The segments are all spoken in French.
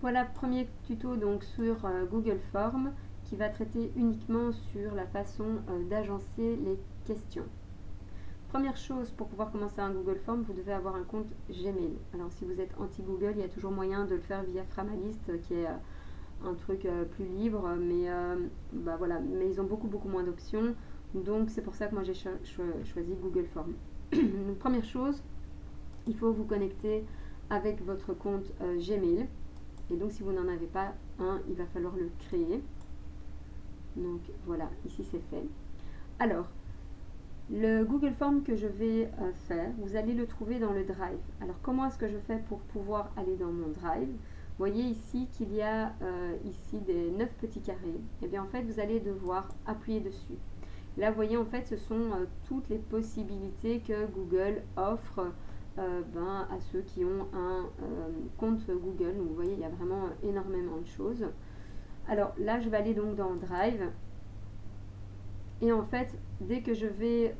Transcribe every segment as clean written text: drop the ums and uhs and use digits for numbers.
Voilà, premier tuto donc sur Google Forms qui va traiter uniquement sur la façon d'agencer les questions. Première chose, pour pouvoir commencer un Google Form, vous devez avoir un compte Gmail. Alors si vous êtes anti-Google, il y a toujours moyen de le faire via Framalist, qui est un truc plus libre, mais voilà, mais ils ont beaucoup moins d'options, donc c'est pour ça que moi j'ai choisi Google Form. Donc, première chose, il faut vous connecter avec votre compte Gmail. Et donc si vous n'en avez pas un, il va falloir le créer. Donc voilà, ici c'est fait. Alors, le Google Form que je vais faire, vous allez le trouver dans le Drive. Alors comment est-ce que je fais pour pouvoir aller dans mon Drive? Vous voyez ici qu'il y a ici des 9 petits carrés. Et bien en fait, vous allez devoir appuyer dessus. Là, vous voyez, en fait, ce sont toutes les possibilités que Google offre à ceux qui ont un compte Google. Donc, vous voyez, il y a vraiment énormément de choses. Alors là, je vais aller donc dans Drive. Et en fait, dès que je vais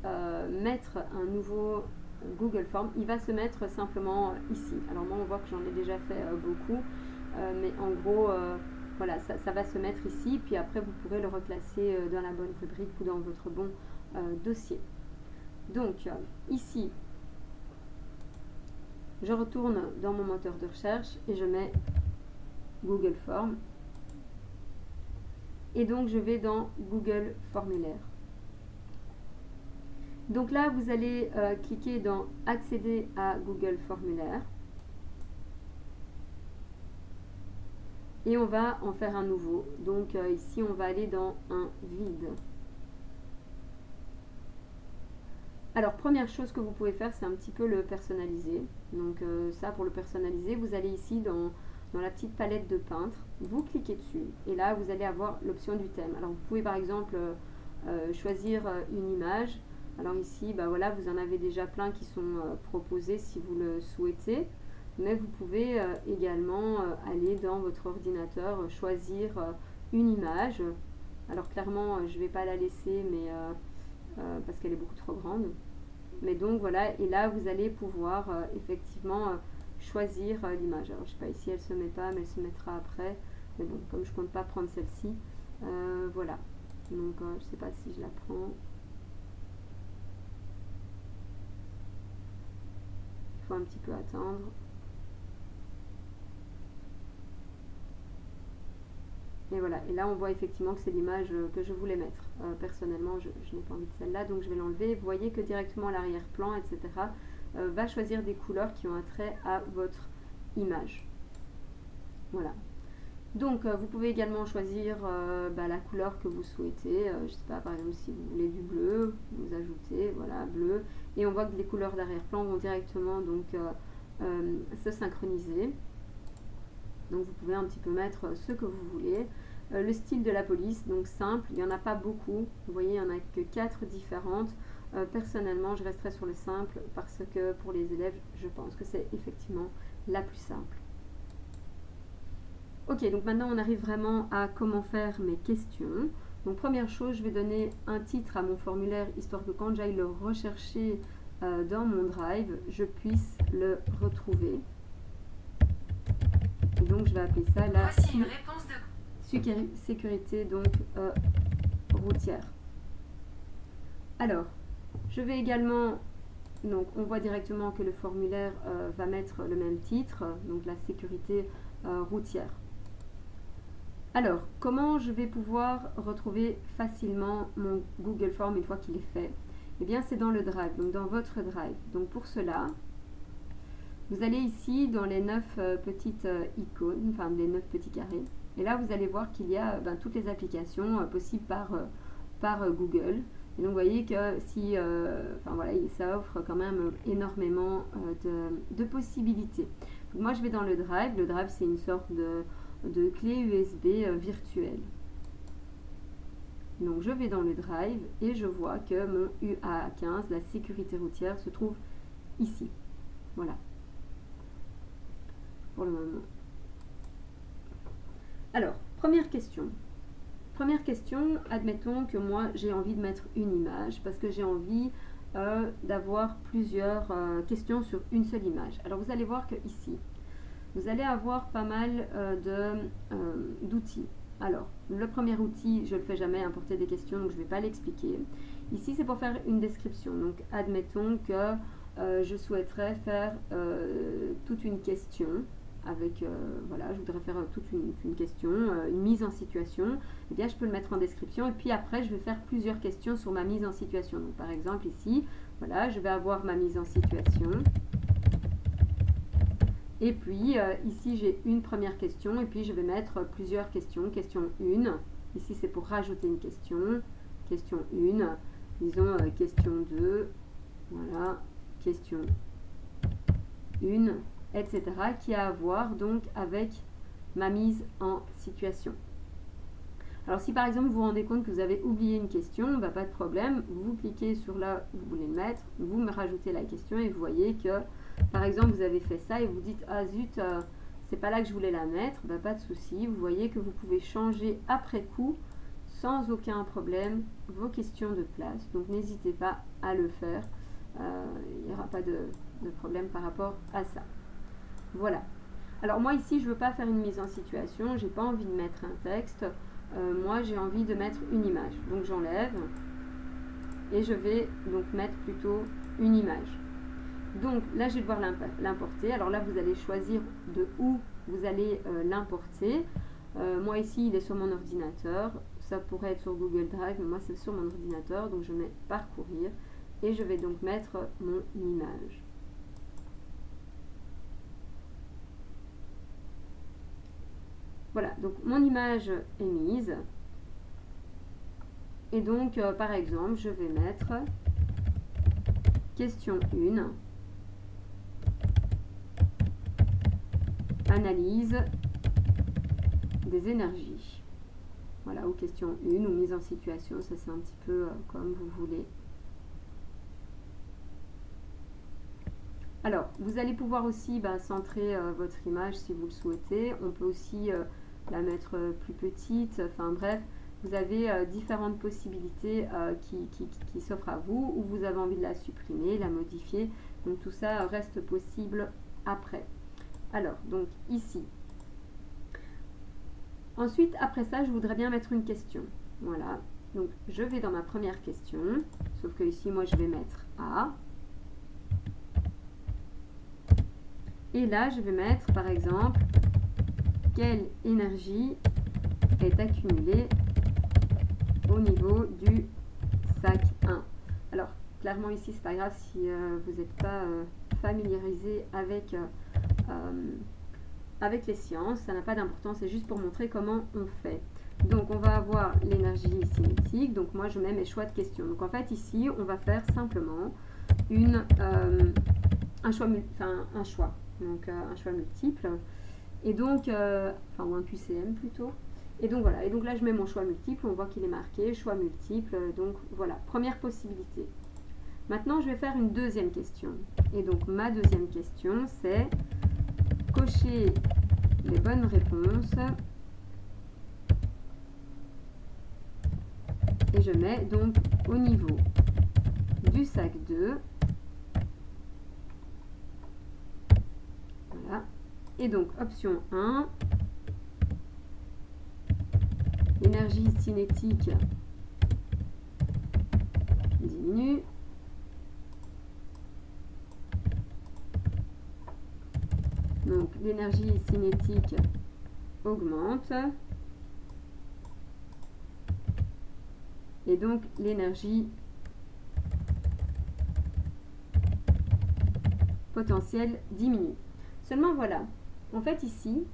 mettre un nouveau Google Form, il va se mettre simplement ici. Alors moi, on voit que j'en ai déjà fait beaucoup. Mais en gros, voilà, ça va se mettre ici. Puis après, vous pourrez le reclasser dans la bonne rubrique ou dans votre bon dossier. Donc, ici, je retourne dans mon moteur de recherche et je mets Google Form. Et donc, je vais dans Google Formulaire. Donc là, vous allez cliquer dans Accéder à Google Formulaire. Et on va en faire un nouveau. Donc ici, on va aller dans un vide. Alors, première chose que vous pouvez faire, c'est un petit peu le personnaliser. Donc ça, pour le personnaliser, vous allez ici dans la petite palette de peintre. Vous cliquez dessus. Et là, vous allez avoir l'option du thème. Alors, vous pouvez par exemple choisir une image. Alors ici, voilà, vous en avez déjà plein qui sont proposés si vous le souhaitez. Mais vous pouvez également aller dans votre ordinateur, choisir une image. Alors clairement, je ne vais pas la laisser, mais parce qu'elle est beaucoup trop grande. Mais donc voilà, et là vous allez pouvoir effectivement choisir l'image. Alors je sais pas, ici elle se met pas, mais elle se mettra après. Mais bon, comme je compte pas prendre celle-ci, voilà. Donc je sais pas si je la prends. Il faut un petit peu attendre. Et voilà, et là on voit effectivement que c'est l'image que je voulais mettre. Personnellement, je n'ai pas envie de celle-là, donc je vais l'enlever. Vous voyez que directement l'arrière-plan, etc., va choisir des couleurs qui ont attrait à votre image. Voilà. Donc vous pouvez également choisir la couleur que vous souhaitez. Je ne sais pas, par exemple, si vous voulez du bleu, vous ajoutez, voilà, bleu. Et on voit que les couleurs d'arrière-plan vont directement donc se synchroniser. Donc vous pouvez un petit peu mettre ce que vous voulez. Le style de la police, donc simple, il n'y en a pas beaucoup. Vous voyez, il n'y en a que 4 différentes. Personnellement, je resterai sur le simple parce que pour les élèves, je pense que c'est effectivement la plus simple. Ok, donc maintenant on arrive vraiment à comment faire mes questions. Donc première chose, je vais donner un titre à mon formulaire, histoire que quand j'aille le rechercher dans mon Drive, je puisse le retrouver. Et donc je vais appeler ça la sécurité donc routière. Alors, je vais également, donc on voit directement que le formulaire va mettre le même titre, donc la sécurité routière. Alors, comment je vais pouvoir retrouver facilement mon Google Form une fois qu'il est fait? Eh bien, c'est dans le Drive, donc dans votre Drive. Donc pour cela, vous allez ici dans les 9 petites icônes, enfin les 9 petits carrés. Et là, vous allez voir qu'il y a toutes les applications possibles par Google. Et donc, vous voyez que si, voilà, ça offre quand même énormément de possibilités. Donc, moi, je vais dans le Drive. Le Drive, c'est une sorte de clé USB virtuelle. Donc, je vais dans le Drive et je vois que mon UA15, la sécurité routière, se trouve ici. Voilà. Pour le moment. Alors, première question. Première question, admettons que moi j'ai envie de mettre une image parce que j'ai envie d'avoir plusieurs questions sur une seule image. Alors vous allez voir que ici, vous allez avoir pas mal d'outils. Alors, le premier outil, je ne le fais jamais, importer des questions, donc je ne vais pas l'expliquer. Ici, c'est pour faire une description. Donc, admettons que je souhaiterais faire toute une question avec, voilà, je voudrais faire toute une question, une mise en situation. Eh bien, je peux le mettre en description et puis après, je vais faire plusieurs questions sur ma mise en situation. Donc, par exemple, ici, voilà, je vais avoir ma mise en situation. Et puis, ici, j'ai une première question et puis je vais mettre plusieurs questions. Question 1, ici, c'est pour rajouter une question. Question 1, disons question 2, voilà, question 1, etc. qui a à voir donc avec ma mise en situation. Alors, si par exemple, vous vous rendez compte que vous avez oublié une question, bah, pas de problème, vous cliquez sur là où vous voulez le mettre, vous me rajoutez la question et vous voyez que par exemple, vous avez fait ça et vous dites « Ah zut, c'est pas là que je voulais la mettre », bah, pas de souci. Vous voyez que vous pouvez changer après coup, sans aucun problème, vos questions de place. Donc, n'hésitez pas à le faire. Il n'y aura pas de problème par rapport à ça. Voilà. Alors, moi, ici, je ne veux pas faire une mise en situation. Je n'ai pas envie de mettre un texte. Moi, j'ai envie de mettre une image. Donc, j'enlève et je vais donc mettre plutôt une image. Donc là, je vais devoir l'importer. Alors là, vous allez choisir de où vous allez l'importer. Moi ici, il est sur mon ordinateur. Ça pourrait être sur Google Drive, mais moi, c'est sur mon ordinateur. Donc je mets parcourir et je vais donc mettre mon image. Voilà, donc mon image est mise. Et donc, par exemple, je vais mettre question 1. Analyse des énergies. Voilà, ou question 1, ou mise en situation, ça c'est un petit peu comme vous voulez. Alors, vous allez pouvoir aussi centrer votre image si vous le souhaitez. On peut aussi la mettre plus petite. Enfin bref, vous avez différentes possibilités qui s'offrent à vous, ou vous avez envie de la supprimer, la modifier. Donc tout ça reste possible après. Alors, donc ici. Ensuite, après ça, je voudrais bien mettre une question. Voilà. Donc, je vais dans ma première question. Sauf que ici, moi, je vais mettre A. Et là, je vais mettre, par exemple, quelle énergie est accumulée au niveau du sac 1. Alors, clairement, ici, c'est pas grave si vous n'êtes pas familiarisé avec les sciences, ça n'a pas d'importance, c'est juste pour montrer comment on fait. Donc on va avoir l'énergie cinétique, donc moi je mets mes choix de questions. Donc en fait ici on va faire simplement un choix multiple, et donc, ou un QCM plutôt. Et donc voilà, et donc là je mets mon choix multiple, on voit qu'il est marqué, choix multiple, donc voilà, première possibilité. Maintenant je vais faire une deuxième question, et donc ma deuxième question c'est cocher les bonnes réponses et je mets donc au niveau du sac 2. Voilà. Et donc option 1, l'énergie cinétique diminue. Donc l'énergie cinétique augmente et donc l'énergie potentielle diminue. Seulement voilà, en fait ici,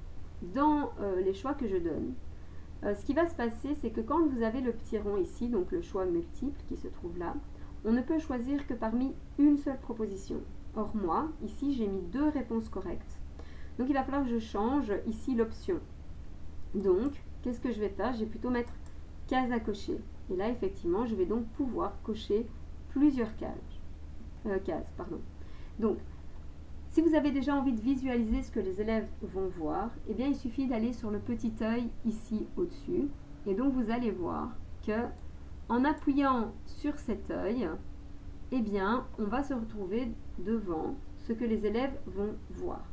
dans les choix que je donne, ce qui va se passer, c'est que quand vous avez le petit rond ici, donc le choix multiple qui se trouve là, on ne peut choisir que parmi une seule proposition. Or moi, ici, j'ai mis 2 réponses correctes. Donc il va falloir que je change ici l'option. Donc, qu'est-ce que je vais faire? Je vais plutôt mettre case à cocher. Et là, effectivement, je vais donc pouvoir cocher plusieurs cases. Donc, si vous avez déjà envie de visualiser ce que les élèves vont voir, eh bien, il suffit d'aller sur le petit œil ici au-dessus. Et donc, vous allez voir que en appuyant sur cet œil, eh bien, on va se retrouver devant ce que les élèves vont voir.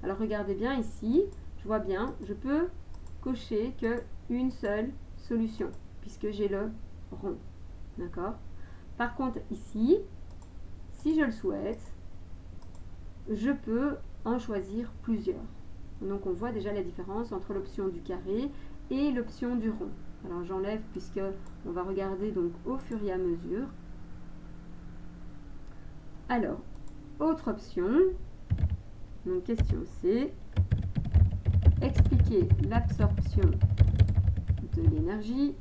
Alors regardez bien ici, je vois bien, je peux cocher qu'une seule solution, puisque j'ai le rond. D'accord? Par contre, ici, si je le souhaite, je peux en choisir plusieurs. Donc on voit déjà la différence entre l'option du carré et l'option du rond. Alors j'enlève puisque on va regarder donc au fur et à mesure. Alors, autre option, donc question C, expliquer l'absorption de l'énergie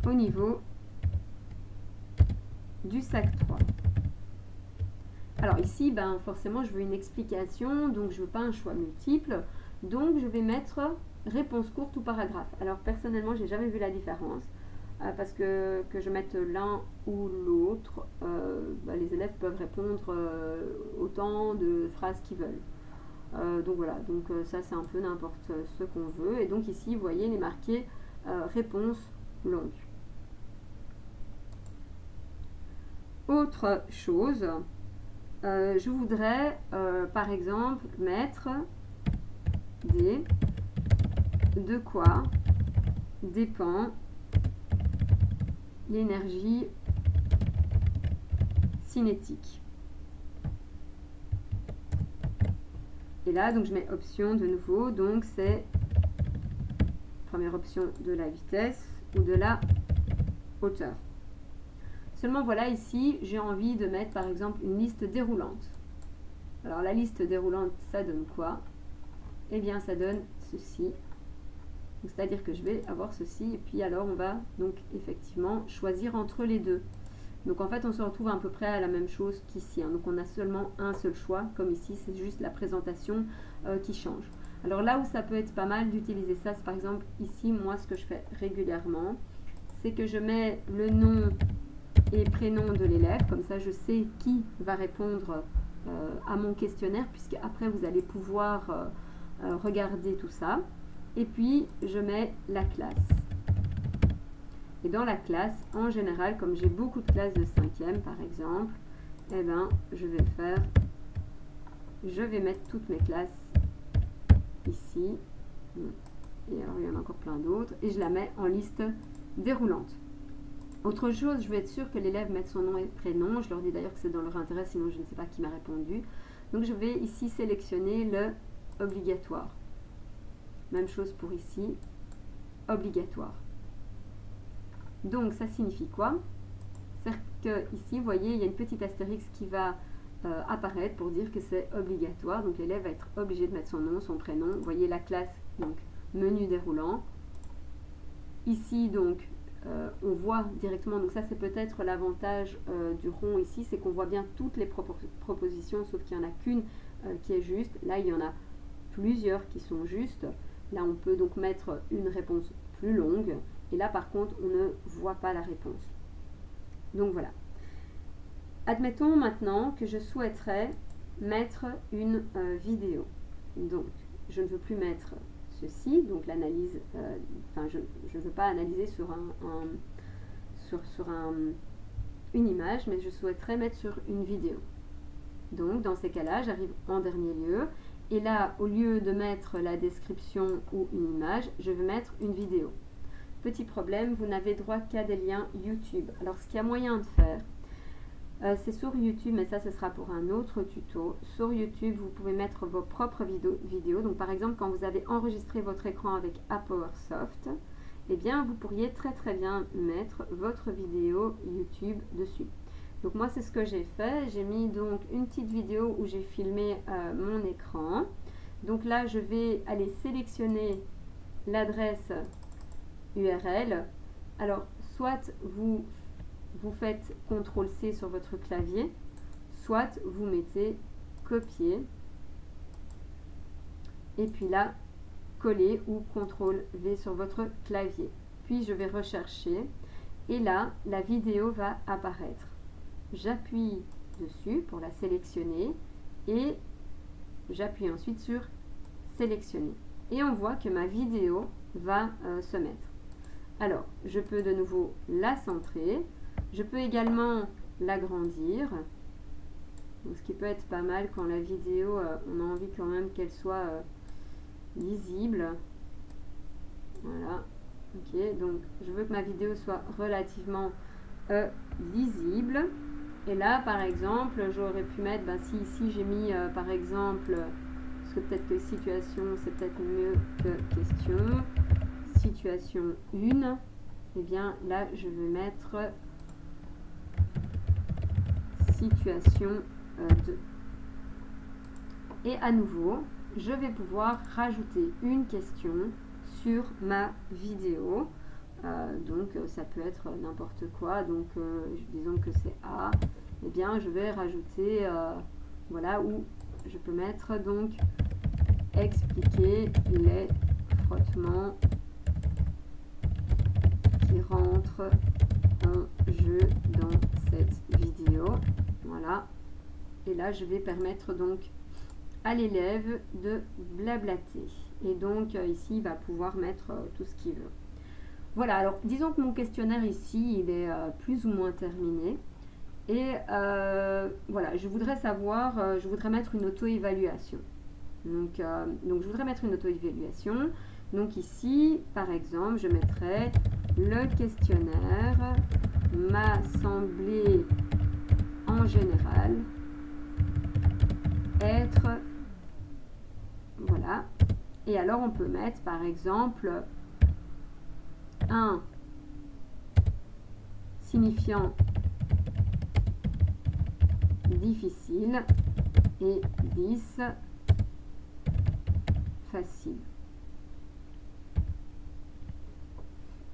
au niveau du sac 3. Alors ici, ben, forcément, je veux une explication, donc je ne veux pas un choix multiple. Donc je vais mettre réponse courte ou paragraphe. Alors personnellement, j'ai jamais vu la différence. Parce que je mette l'un ou l'autre, ben, les élèves peuvent répondre autant de phrases qu'ils veulent. Donc voilà, donc ça c'est un peu n'importe ce qu'on veut. Et donc ici, vous voyez, il est marqué réponse longue. Autre chose, je voudrais par exemple mettre de quoi dépend l'énergie cinétique. Et là, donc je mets option de nouveau, donc c'est première option de la vitesse ou de la hauteur. Seulement voilà, ici, j'ai envie de mettre par exemple une liste déroulante. Alors la liste déroulante, ça donne quoi? Eh bien, ça donne ceci. C'est-à-dire que je vais avoir ceci, et puis alors on va donc effectivement choisir entre les deux. Donc en fait, on se retrouve à peu près à la même chose qu'ici. Donc on a seulement un seul choix, comme ici, c'est juste la présentation qui change. Alors là où ça peut être pas mal d'utiliser ça, c'est par exemple ici, moi ce que je fais régulièrement, c'est que je mets le nom et prénom de l'élève, comme ça je sais qui va répondre à mon questionnaire, puisque après vous allez pouvoir regarder tout ça. Et puis je mets la classe. Et dans la classe, en général, comme j'ai beaucoup de classes de 5e par exemple, eh ben, je vais mettre toutes mes classes ici. Et alors il y en a encore plein d'autres. Et je la mets en liste déroulante. Autre chose, je veux être sûre que l'élève mette son nom et prénom. Je leur dis d'ailleurs que c'est dans leur intérêt, sinon je ne sais pas qui m'a répondu. Donc je vais ici sélectionner le obligatoire. Même chose pour ici, obligatoire. Donc ça signifie quoi? C'est que ici, vous voyez, il y a une petite astérix qui va apparaître pour dire que c'est obligatoire. Donc l'élève va être obligé de mettre son nom, son prénom. Vous voyez la classe, donc menu déroulant. Ici, donc, on voit directement, donc ça c'est peut-être l'avantage du rond ici, c'est qu'on voit bien toutes les propositions, sauf qu'il n'y en a qu'une qui est juste. Là, il y en a plusieurs qui sont justes. Là, on peut donc mettre une réponse plus longue. Et là, par contre, on ne voit pas la réponse. Donc voilà. Admettons maintenant que je souhaiterais mettre une vidéo. Donc, je ne veux plus mettre ceci, donc l'analyse, je ne veux pas analyser sur une image, mais je souhaiterais mettre sur une vidéo. Donc, dans ces cas-là, j'arrive en dernier lieu. Et là, au lieu de mettre la description ou une image, je vais mettre une vidéo. Petit problème, vous n'avez droit qu'à des liens YouTube. Alors, ce qu'il y a moyen de faire, c'est sur YouTube, mais ça, ce sera pour un autre tuto. Sur YouTube, vous pouvez mettre vos propres vidéos. Donc, par exemple, quand vous avez enregistré votre écran avec ApowerSoft, eh bien, vous pourriez très très bien mettre votre vidéo YouTube dessus. Donc moi, c'est ce que j'ai fait. J'ai mis donc une petite vidéo où j'ai filmé mon écran. Donc là, je vais aller sélectionner l'adresse URL. Alors, soit vous faites CTRL-C sur votre clavier, soit vous mettez copier. Et puis là, coller ou CTRL-V sur votre clavier. Puis, je vais rechercher. Et là, la vidéo va apparaître. J'appuie dessus pour la sélectionner et j'appuie ensuite sur sélectionner. Et on voit que ma vidéo va se mettre. Alors, je peux de nouveau la centrer. Je peux également l'agrandir. Donc, ce qui peut être pas mal quand la vidéo, on a envie quand même qu'elle soit lisible. Voilà. Ok, donc je veux que ma vidéo soit relativement lisible. Et là, par exemple, j'aurais pu mettre, si ici j'ai mis, par exemple, parce que peut-être que situation, c'est peut-être mieux que question. Situation 1, et bien là, je vais mettre situation 2. Et à nouveau, je vais pouvoir rajouter une question sur ma vidéo. Donc ça peut être n'importe quoi. Donc disons que c'est A. Et bien je vais rajouter, voilà, où je peux mettre donc expliquer les frottements qui rentrent en jeu dans cette vidéo. Voilà. Et là je vais permettre donc à l'élève de blablater. Et donc ici il va pouvoir mettre tout ce qu'il veut. Voilà, alors disons que mon questionnaire ici, il est plus ou moins terminé. Et voilà, je voudrais savoir, je voudrais mettre une auto-évaluation. Donc je voudrais mettre une auto-évaluation. Donc ici, par exemple, je mettrais le questionnaire m'a semblé en général être... Voilà. Et alors on peut mettre, par exemple... 1 signifiant difficile et 10 facile.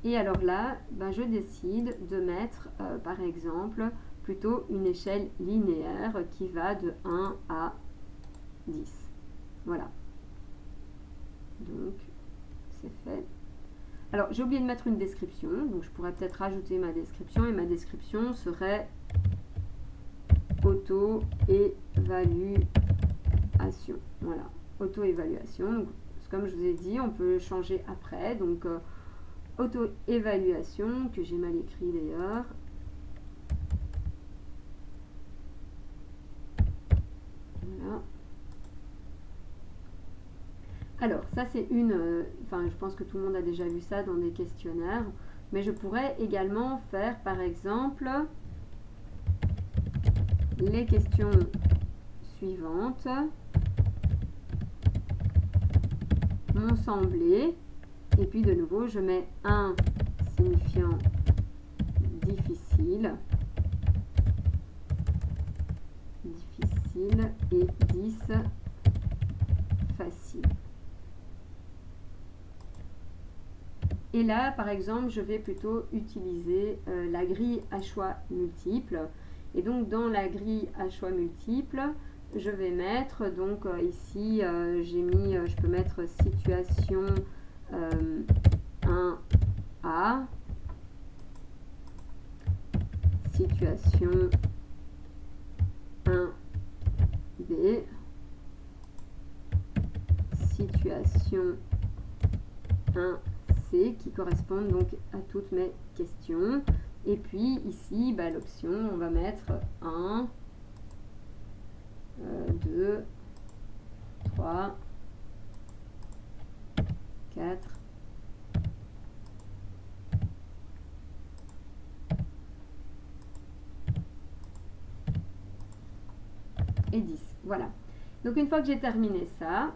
Et alors là, je décide de mettre par exemple plutôt une échelle linéaire qui va de 1 à 10. Voilà. Donc c'est fait. Alors, j'ai oublié de mettre une description, donc je pourrais peut-être rajouter ma description, et ma description serait auto-évaluation. Voilà, auto-évaluation. Donc, comme je vous ai dit, on peut changer après. Donc, auto-évaluation, que j'ai mal écrit d'ailleurs. Voilà. Alors, ça c'est une, je pense que tout le monde a déjà vu ça dans des questionnaires, mais je pourrais également faire par exemple les questions suivantes m'ont semblé, et puis de nouveau je mets 1 signifiant difficile et 10 facile. Et là, par exemple, je vais plutôt utiliser la grille à choix multiples. Et donc, dans la grille à choix multiples, je vais mettre, donc ici, j'ai mis, je peux mettre situation 1A, situation 1B, situation 1C, qui correspondent donc à toutes mes questions. Et puis ici, l'option, on va mettre 1, 2, 3, 4, et 10. Voilà. Donc une fois que j'ai terminé ça,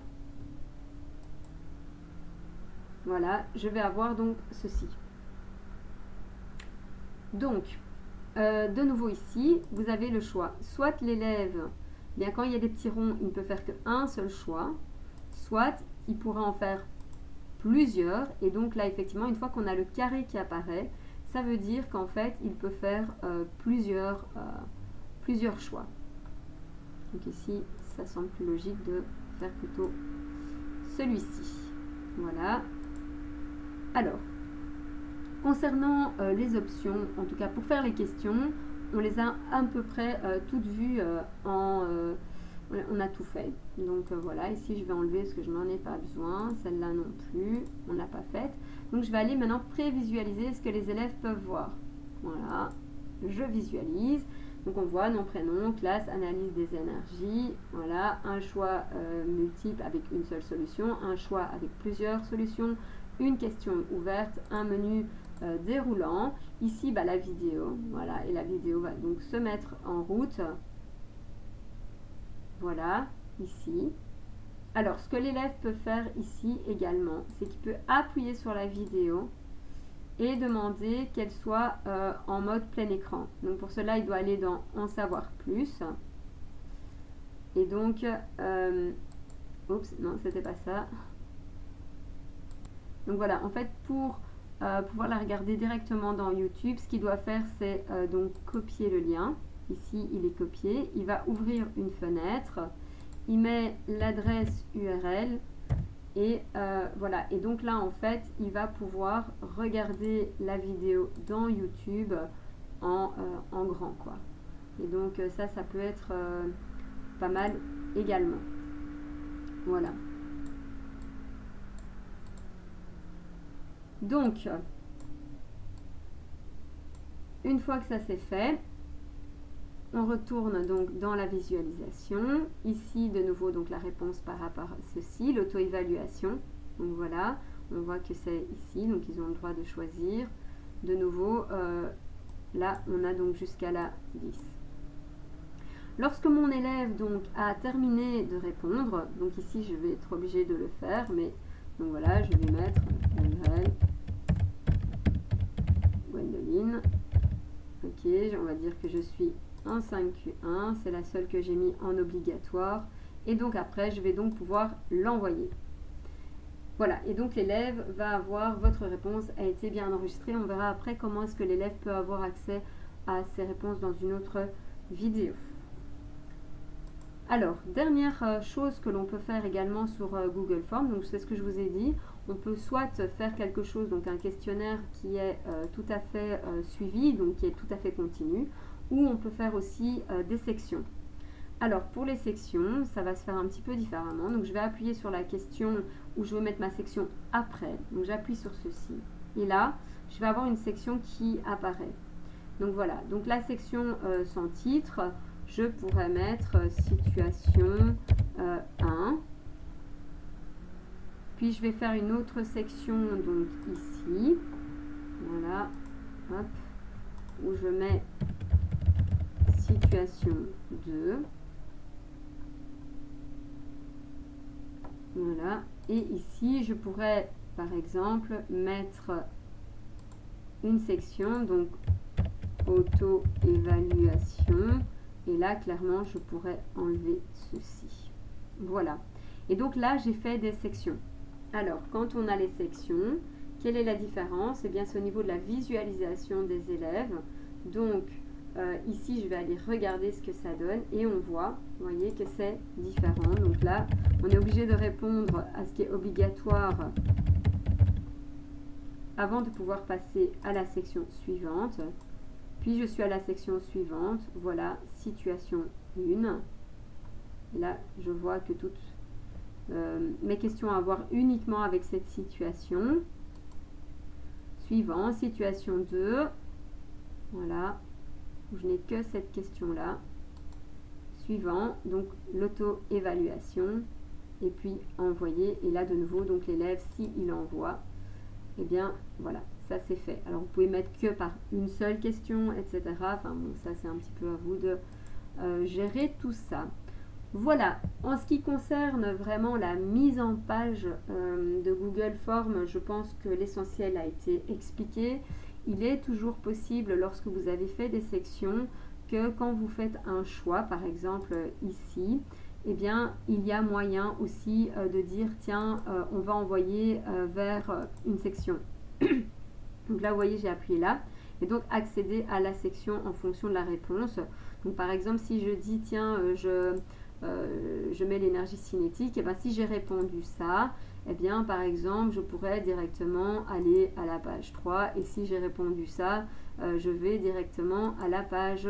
voilà, je vais avoir donc ceci. Donc, de nouveau ici, vous avez le choix. Soit l'élève, bien quand il y a des petits ronds, il ne peut faire qu'un seul choix, soit il pourra en faire plusieurs. Et donc là, effectivement, une fois qu'on a le carré qui apparaît, ça veut dire qu'en fait, il peut faire plusieurs choix. Donc ici, ça semble plus logique de faire plutôt celui-ci. Voilà. Alors, concernant les options, en tout cas pour faire les questions, on les a à peu près toutes vues on a tout fait. Donc voilà, ici je vais enlever parce que je n'en ai pas besoin. Celle-là non plus, on l'a pas faite. Donc je vais aller maintenant prévisualiser ce que les élèves peuvent voir. Voilà, je visualise. Donc on voit nom, prénom, classe, analyse des énergies, voilà, un choix multiple avec une seule solution, un choix avec plusieurs solutions, une question ouverte, un menu déroulant. Ici, la vidéo, voilà, et la vidéo va donc se mettre en route. Voilà, ici. Alors, ce que l'élève peut faire ici également, c'est qu'il peut appuyer sur la vidéo et demander qu'elle soit en mode plein écran. Donc pour cela, il doit aller dans En savoir plus. Et donc, oups, non, c'était pas ça. Donc voilà, en fait, pour pouvoir la regarder directement dans YouTube, ce qu'il doit faire, c'est donc copier le lien. Ici, il est copié. Il va ouvrir une fenêtre. Il met l'adresse URL. Et voilà, et donc là en fait il va pouvoir regarder la vidéo dans YouTube en grand quoi. Et donc ça peut être pas mal également. Voilà. Donc une fois que ça c'est fait, on retourne donc dans la visualisation. Ici, de nouveau, donc la réponse par rapport à ceci, l'auto-évaluation. Donc voilà, on voit que c'est ici, donc ils ont le droit de choisir. De nouveau, là, on a donc jusqu'à la 10. Lorsque mon élève donc a terminé de répondre, donc ici, je vais être obligée de le faire, mais donc voilà, je vais mettre Gwendoline. Ok, on va dire que je suis en 5Q1, c'est la seule que j'ai mis en obligatoire. Et donc après, je vais donc pouvoir l'envoyer. Voilà, et donc l'élève va avoir, votre réponse a été bien enregistrée. On verra après comment est-ce que l'élève peut avoir accès à ses réponses dans une autre vidéo. Alors, dernière chose que l'on peut faire également sur Google Forms, donc c'est ce que je vous ai dit, on peut soit faire quelque chose, donc un questionnaire qui est tout à fait suivi, donc qui est tout à fait continu, ou on peut faire aussi des sections. Alors pour les sections, ça va se faire un petit peu différemment. Donc je vais appuyer sur la question où je vais mettre ma section après. Donc j'appuie sur ceci. Et là, je vais avoir une section qui apparaît. Donc voilà, donc la section sans titre, je pourrais mettre situation 1. Puis je vais faire une autre section donc ici. Voilà, hop, où je mets situation 2. Voilà. Et ici, je pourrais, par exemple, mettre une section, donc auto-évaluation. Et là, clairement, je pourrais enlever ceci. Voilà. Et donc là, j'ai fait des sections. Alors, quand on a les sections, quelle est la différence? Eh bien, c'est au niveau de la visualisation des élèves. Donc, ici, je vais aller regarder ce que ça donne et on voit, vous voyez, que c'est différent. Donc là, on est obligé de répondre à ce qui est obligatoire avant de pouvoir passer à la section suivante. Puis, je suis à la section suivante. Voilà, situation 1. Et là, je vois que toutes mes questions ont à voir uniquement avec cette situation. Suivant, situation 2. Voilà. Je n'ai que cette question-là. Suivant, donc l'auto-évaluation. Et puis envoyer. Et là, de nouveau, donc l'élève, s'il envoie, eh bien, voilà, ça c'est fait. Alors, vous pouvez mettre que par une seule question, etc. Enfin, bon, ça c'est un petit peu à vous de gérer tout ça. Voilà, en ce qui concerne vraiment la mise en page de Google Forms, je pense que l'essentiel a été expliqué. Il est toujours possible, lorsque vous avez fait des sections, que quand vous faites un choix, par exemple ici, eh bien, il y a moyen aussi de dire, tiens, on va envoyer vers une section. Donc là, vous voyez, j'ai appuyé là. Et donc, accéder à la section en fonction de la réponse. Donc, par exemple, si je dis, tiens, je mets l'énergie cinétique, et bien si j'ai répondu ça, eh bien par exemple je pourrais directement aller à la page 3 et si j'ai répondu ça, je vais directement à la page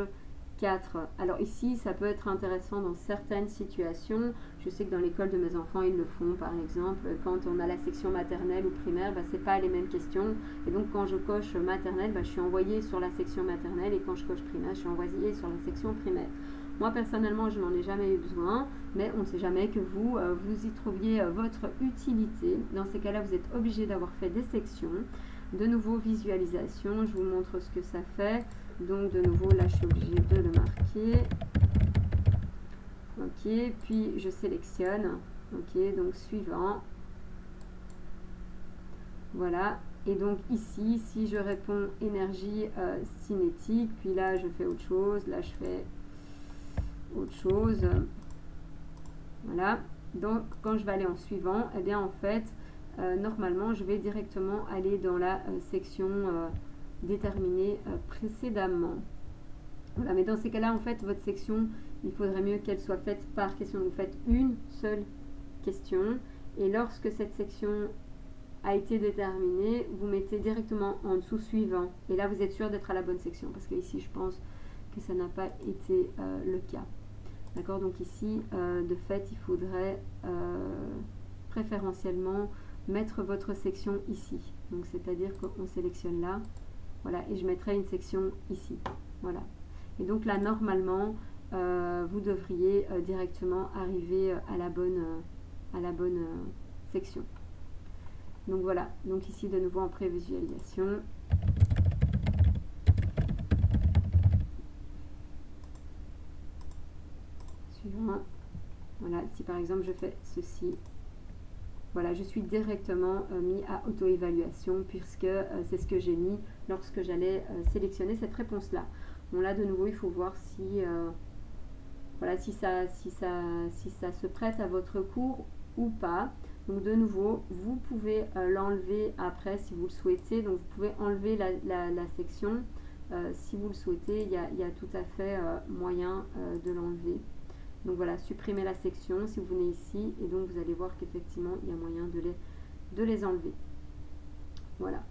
4. Alors ici, ça peut être intéressant dans certaines situations. Je sais que dans l'école de mes enfants, ils le font. Par exemple, quand on a la section maternelle ou primaire, ce n'est pas les mêmes questions. Et donc, quand je coche maternelle, je suis envoyée sur la section maternelle. Et quand je coche primaire, je suis envoyée sur la section primaire. Moi, personnellement, je n'en ai jamais eu besoin. Mais on ne sait jamais que vous y trouviez votre utilité. Dans ces cas-là, vous êtes obligé d'avoir fait des sections. De nouveau, visualisation. Je vous montre ce que ça fait. Donc de nouveau là je suis obligée de le marquer. Ok, puis je sélectionne. Ok, donc suivant. Voilà. Et donc ici, si je réponds énergie cinétique, puis là je fais autre chose, là je fais autre chose. Voilà. Donc quand je vais aller en suivant, eh bien en fait, normalement je vais directement aller dans la section déterminée précédemment. Voilà, mais dans ces cas-là, en fait, votre section, il faudrait mieux qu'elle soit faite par question. Vous faites une seule question et lorsque cette section a été déterminée, vous mettez directement en dessous suivant. Et là, vous êtes sûr d'être à la bonne section parce que ici, je pense que ça n'a pas été le cas. D'accord, donc ici, de fait, il faudrait préférentiellement mettre votre section ici. Donc, c'est-à-dire qu'on sélectionne là. Voilà, et je mettrai une section ici. Voilà. Et donc là, normalement, vous devriez directement arriver à la bonne section. Donc voilà, donc ici de nouveau en prévisualisation. Suivant. Voilà, si par exemple je fais ceci, voilà, je suis directement mis à auto-évaluation puisque c'est ce que j'ai mis lorsque j'allais sélectionner cette réponse-là. Bon là de nouveau il faut voir si, voilà, si ça se prête à votre cours ou pas. Donc de nouveau, vous pouvez l'enlever après si vous le souhaitez. Donc vous pouvez enlever la section si vous le souhaitez. Il y a tout à fait moyen de l'enlever. Donc voilà, supprimez la section si vous venez ici et donc vous allez voir qu'effectivement il y a moyen de les enlever. Voilà.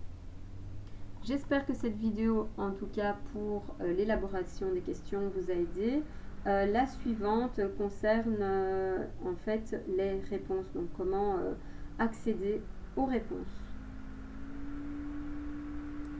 J'espère que cette vidéo, en tout cas pour l'élaboration des questions, vous a aidé. La suivante concerne en fait les réponses, donc comment accéder aux réponses.